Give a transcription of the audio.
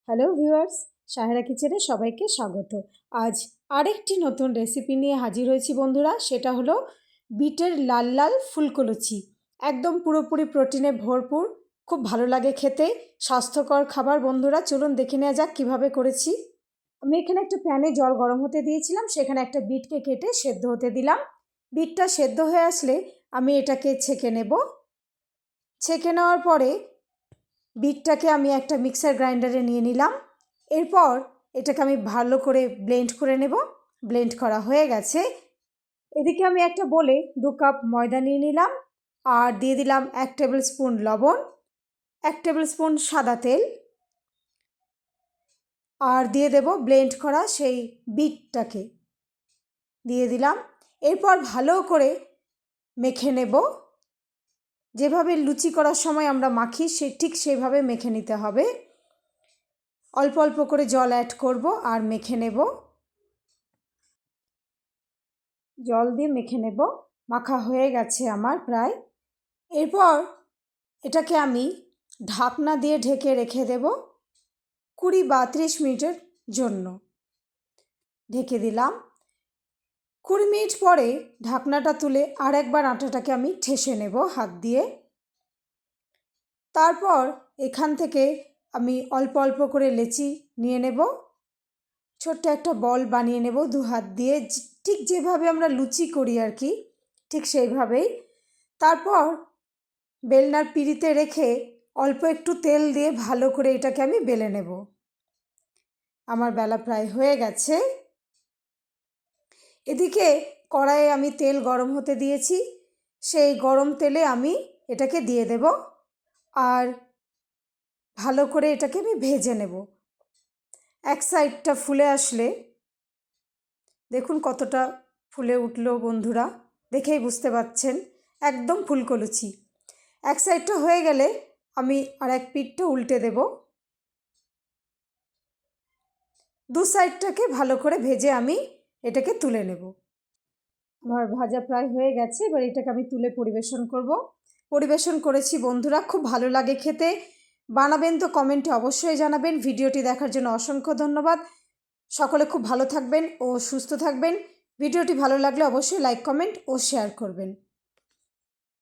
Hello viewers, Sahera কিচেনে সবাইকে স্বাগত। আজ আরেকটি নতুন রেসিপি নিয়ে হাজির হয়েছি বন্ধুরা। সেটা হলো বিটের লাল লাল ফুলকো লুচি। একদম পুরোপুরি প্রোটিনে ভরপুর, খুব ভালো লাগে খেতে, স্বাস্থ্যকর খাবার। বন্ধুরা চলুন দেখে নেওয়া যাক কীভাবে করেছি। আমি এখানে একটা প্যানে জল গরম হতে দিয়েছিলাম, সেখানে একটা বিটকে কেটে সেদ্ধ হতে দিলাম। বিটটা সেদ্ধ হয়ে আসলে আমি এটাকে ছেঁকে নেব। ছেঁকে নেওয়ার পরে বিটটাকে আমি একটা মিক্সার গ্রাইন্ডারে নিয়ে নিলাম। এরপর এটাকে আমি ভালো করে ব্লেন্ড করে নেব। ব্লেন্ড করা হয়ে গেছে। এদিকে আমি একটা বলে 2 কাপ ময়দা নিয়ে নিলাম, আর দিয়ে দিলাম 1 টেবিল স্পুন লবণ, 1 টেবিল স্পুন সাদা তেল, আর দিয়ে দেব ব্লেন্ড করা সেই বিটটাকে দিয়ে দিলাম। এরপর ভালো করে মেখে নেব। যেভাবে লুচি করার সময় আমরা মাখি ঠিক সেইভাবে মেখে নিতে হবে। অল্প অল্প করে জল অ্যাড করব আর মেখে নেব। জল দিয়ে মেখে নেব। মাখা হয়ে গেছে আমার প্রায়। এরপর এটাকে আমি ঢাকনা দিয়ে ঢেকে রেখে দেব 20 বা 30 মিনিটের জন্য। ঢেকে দিলাম। 20 মিনিট পরে ঢাকনাটা তুলে আর একবার আটাটাকে আমি ঠেসে নেব হাত দিয়ে। তারপর এখান থেকে আমি অল্প অল্প করে লেচি নিয়ে নেব। ছোট্ট একটা বল বানিয়ে নেব 2 হাত দিয়ে, ঠিক যেভাবে আমরা লুচি করি আর কি, ঠিক সেইভাবেই। তারপর বেলনার পিঁড়িতে রেখে অল্প একটু তেল দিয়ে ভালো করে এটাকে আমি বেলে নেব। আমার বেলা প্রায় হয়ে গেছে। এদিকে কড়াইয়ে আমি তেল গরম হতে দিয়েছি। সেই গরম তেলে আমি এটাকে দিয়ে দেব, আর ভালো করে এটাকে আমি ভেজে নেব। এক সাইডটা ফুলে আসলে দেখুন কতটা ফুলে উঠলো বন্ধুরা, দেখেই বুঝতে পারছেন একদম ফুলকো লুচি। এক সাইডটা হয়ে গেলে আমি আর এক পিঠটা উল্টে দেব। 2 সাইডটাকে ভালো করে ভেজে আমি এটাকে তুলে নেব। আমার ভাজা প্রায় হয়ে গেছে। এবার এটাকে আমি তুলে পরিবেশন করব। পরিবেশন করেছি বন্ধুরা, খুব ভালো লাগে খেতে। বানাবেন তো কমেন্টে অবশ্যই জানাবেন। ভিডিওটি দেখার জন্য অসংখ্য ধন্যবাদ। সকলে খুব ভালো থাকবেন ও সুস্থ থাকবেন। ভিডিওটি ভালো লাগলে অবশ্যই লাইক, কমেন্ট ও শেয়ার করবেন।